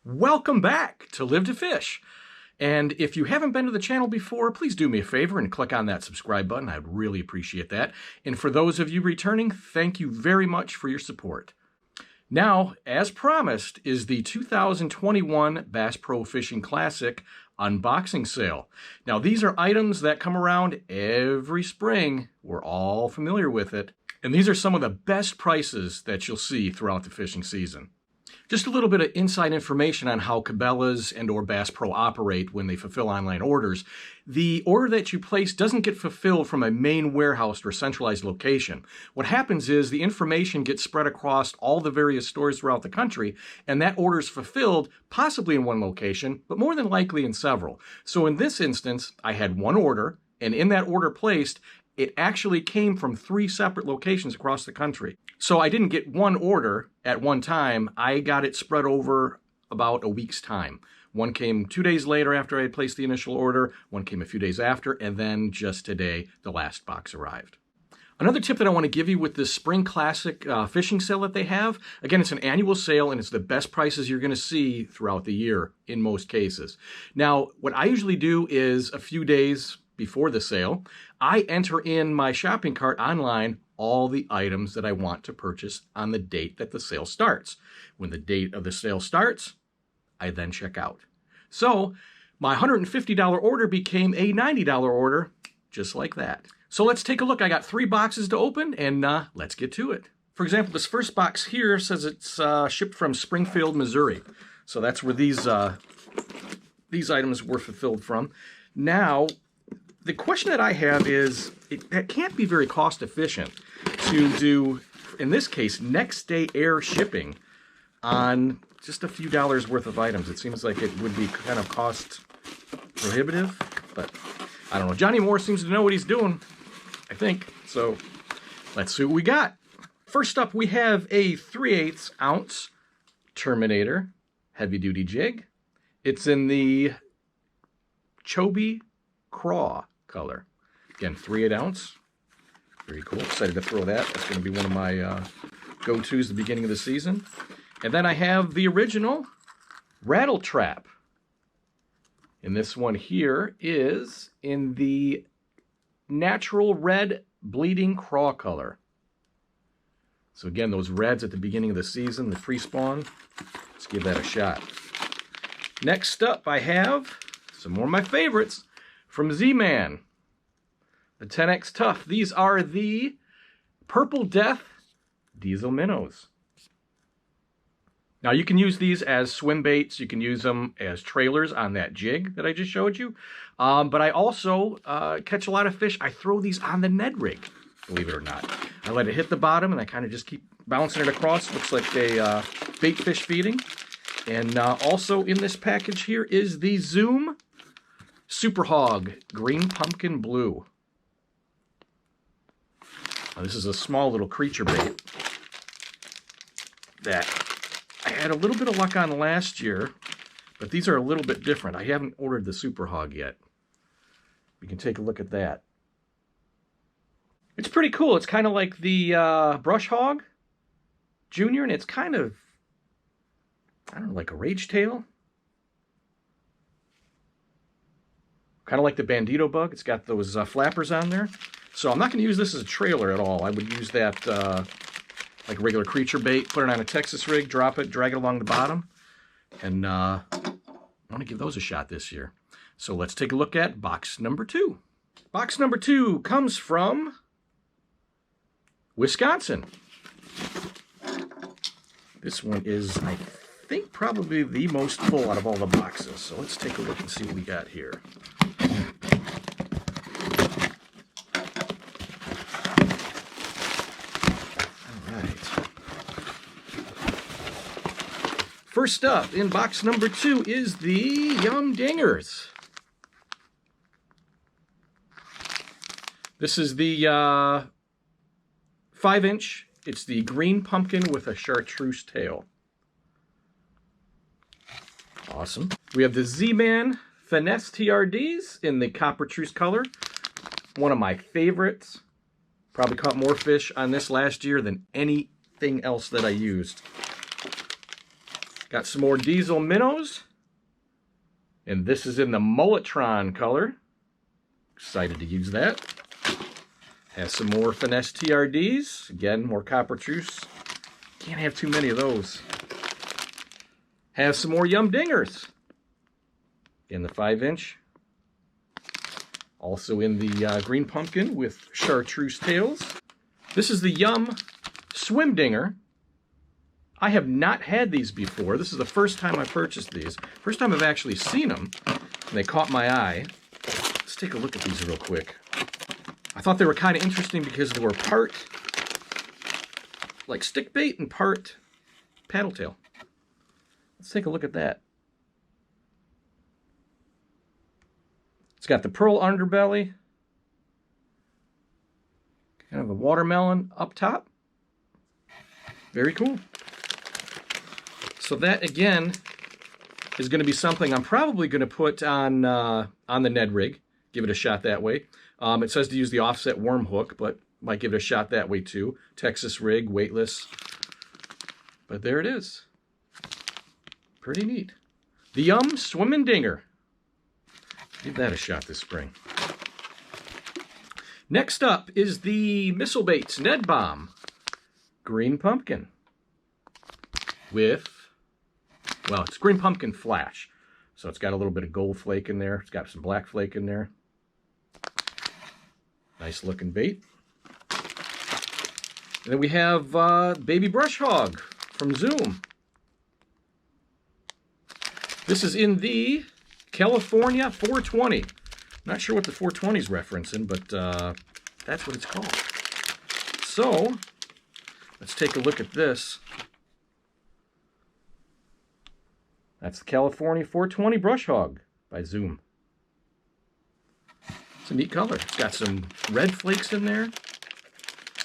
Welcome back to Live to Fish. And if you haven't been to the channel before, please do me a favor and click on that subscribe button. I'd really appreciate that. And for those of you returning, thank you very much for your support. Now, as promised, is the 2021 Bass Pro Fishing Classic unboxing sale. Now, these are items that come around every spring. We're all familiar with it. And these are some of the best prices that you'll see throughout the fishing season. Just a little bit of inside information on how Cabelas and or Bass Pro operate when they fulfill online orders. The order that you place doesn't get fulfilled from a main warehouse or centralized location. What happens is the information gets spread across all the various stores throughout the country, and that order is fulfilled possibly in one location, but more than likely in several. So in this instance, I had one order, and in that order placed, it actually came from 3 separate locations across the country. So I didn't get one order at one time. I got it spread over about a week's time. One came 2 days later after I had placed the initial order. One came a few days after. And then just today, the last box arrived. Another tip that I want to give you with this Spring Classic fishing sale that they have, again, it's an annual sale and it's the best prices you're going to see throughout the year in most cases. Now, what I usually do is a few days before the sale, I enter in my shopping cart online all the items that I want to purchase on the date that the sale starts. When the date of the sale starts, I then check out. So my $150 order became a $90 order, just like that. So let's take a look. I got 3 boxes to open and let's get to it. For example, this first box here says it's shipped from Springfield, Missouri. So that's where these items were fulfilled from. Now, the question that I have is, it can't be very cost efficient to do, in this case, next day air shipping on just a few dollars worth of items. It seems like it would be kind of cost prohibitive, but I don't know. Johnny Moore seems to know what he's doing, I think. So let's see what we got. First up, we have a 3/8 ounce Terminator heavy duty jig. It's in the Chobe Craw color. Again, 3/8 ounce. Very cool. Excited to throw that. That's going to be one of my go-tos at the beginning of the season. And then I have the original Rattle Trap. And this one here is in the natural red bleeding craw color. So again, those reds at the beginning of the season, the pre-spawn. Let's give that a shot. Next up, I have some more of my favorites from Zman, the 10X Tough. These are the Purple Death Diesel Minnows. Now you can use these as swim baits. You can use them as trailers on that jig that I just showed you. But I also catch a lot of fish. I throw these on the Ned rig, believe it or not. I let it hit the bottom and I kind of just keep bouncing it across. Looks like a bait fish feeding. And also in this package here is the Zoom Super Hog Green Pumpkin Blue. Now, this is a small little creature bait that I had a little bit of luck on last year, but these are a little bit different. I haven't ordered the Super Hog yet. We can take a look at that. It's pretty cool. It's kind of like the Brush Hog Junior, and it's kind of, I don't know, like a rage tail. Kind of like the Bandito bug. It's got those flappers on there. So I'm not going to use this as a trailer at all. I would use that like a regular creature bait, put it on a Texas rig, drop it, drag it along the bottom. And I want to give those a shot this year. So let's take a look at box number 2. Box number 2 comes from Wisconsin. This one is, I think, probably the most full out of all the boxes. So let's take a look and see what we got here. First up in box number 2 is the Yum Dingers. This is the 5-inch. It's the green pumpkin with a chartreuse tail. Awesome. We have the Z-Man Finesse TRDs in the copper-truce color. One of my favorites. Probably caught more fish on this last year than anything else that I used. Got some more diesel minnows. And this is in the Mulletron color. Excited to use that. Has some more finesse TRDs. Again, more copper truce. Can't have too many of those. Have some more Yum Dingers. In the 5-inch. Also in the green pumpkin with chartreuse tails. This is the Yum Swim Dinger. I have not had these before. This is the first time I purchased these. First time I've actually seen them. And they caught my eye. Let's take a look at these real quick. I thought they were kind of interesting because they were part like stick bait and part paddle tail. Let's take a look at that. It's got the pearl underbelly. Kind of a watermelon up top. Very cool. So that, again, is going to be something I'm probably going to put on the Ned rig. Give it a shot that way. It says to use the offset worm hook, but might give it a shot that way too. Texas rig, weightless. But there it is. Pretty neat. The Yum Swimming Dinger. Give that a shot this spring. Next up is the Missile Baits Ned Bomb. Green pumpkin. With, well, it's green pumpkin flash. So it's got a little bit of gold flake in there. It's got some black flake in there. Nice looking bait. And then we have Baby Brush Hog from Zoom. This is in the California 420. Not sure what the 420 is referencing, but that's what it's called. So, let's take a look at this. That's the California 420 Brush Hog by Zoom. It's a neat color. It's got some red flakes in there.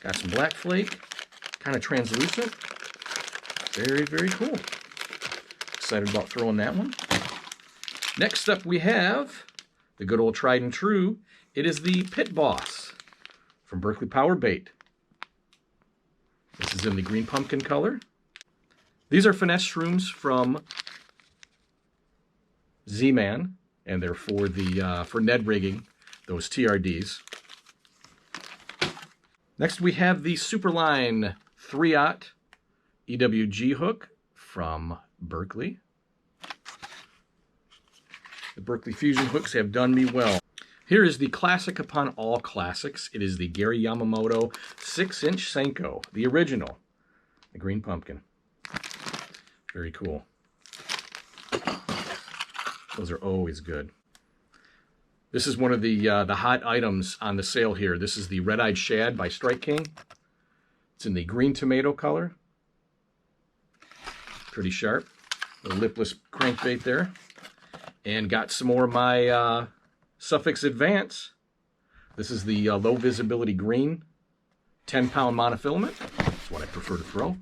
Got some black flake. Kind of translucent. Very, very cool. Excited about throwing that one. Next up we have the good old tried and true. It is the Pit Boss from Berkeley Power Bait. This is in the green pumpkin color. These are finesse shrooms from Zman, and they're for the for Ned rigging those TRDs. Next we have the Superline 3/0 EWG hook from Berkeley. The Berkeley Fusion hooks have done me well. Here is the classic upon all classics. It is the Gary Yamamoto 6-inch Senko, the original, the green pumpkin. Very cool. Those are always good. This is one of the hot items on the sale here. This is the Red-Eyed Shad by Strike King. It's in the green tomato color. Pretty sharp. A lipless crankbait there. And got some more of my Suffix Advance. This is the low visibility green 10-pound monofilament. That's what I prefer to throw.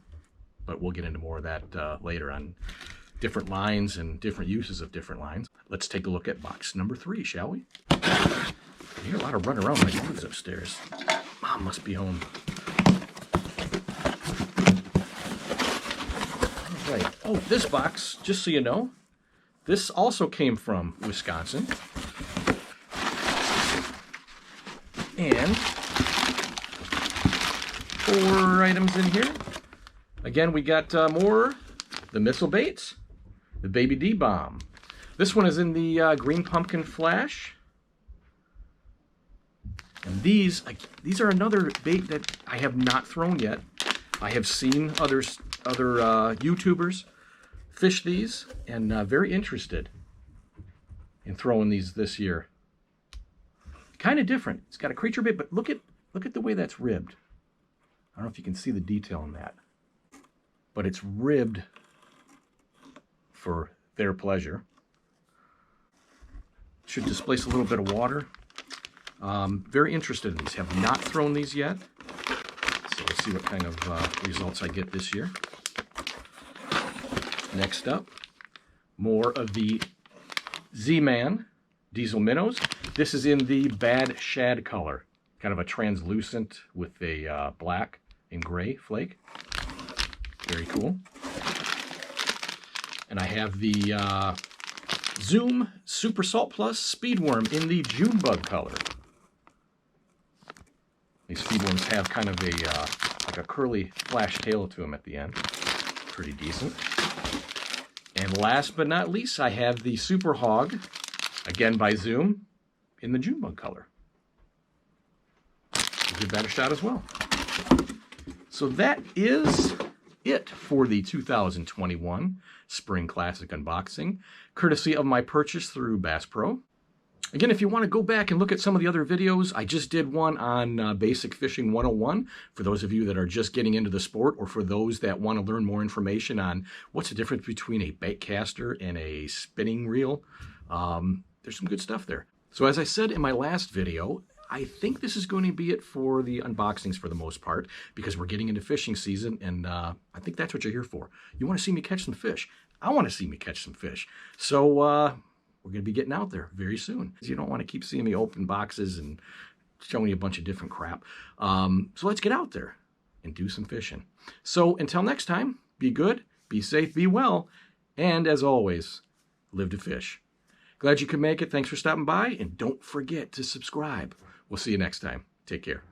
But we'll get into more of that later on different lines and different uses of different lines. Let's take a look at box number 3, shall we? I hear a lot of running around my dogs upstairs. Mom must be home. All right. Oh, this box, just so you know, this also came from Wisconsin. And 4 items in here. Again, we got more, the Missile Baits, the Baby D Bomb. This one is in the green pumpkin flash. And these are another bait that I have not thrown yet. I have seen other YouTubers fish these, and very interested in throwing these this year. Kind of different. It's got a creature bait, but look at the way that's ribbed. I don't know if you can see the detail in that, but it's ribbed for their pleasure. Should displace a little bit of water. Very interested in these. Have not thrown these yet. So let's see what kind of results I get this year. Next up, more of the Z-Man Diesel Minnows. This is in the Bad Shad color. Kind of a translucent with a black and gray flake. Very cool. And I have the Zoom Super Salt Plus Speedworm in the June bug color. These speedworms have kind of like a curly flash tail to them at the end. Pretty decent. And last but not least, I have the Super Hog, again by Zoom, in the June bug color. We'll give that a shot as well. So that is it for the 2021 Spring Classic unboxing, courtesy of my purchase through Bass Pro. Again, if you want to go back and look at some of the other videos, I just did one on Basic Fishing 101 for those of you that are just getting into the sport, or for those that want to learn more information on what's the difference between a bait caster and a spinning reel. There's some good stuff there. So as I said in my last video, I think this is going to be it for the unboxings for the most part, because we're getting into fishing season, and I think that's what you're here for. You want to see me catch some fish. I want to see me catch some fish. So we're going to be getting out there very soon. You don't want to keep seeing me open boxes and showing you a bunch of different crap. So let's get out there and do some fishing. So until next time, be good, be safe, be well, and as always, live to fish. Glad you could make it. Thanks for stopping by, and don't forget to subscribe. We'll see you next time. Take care.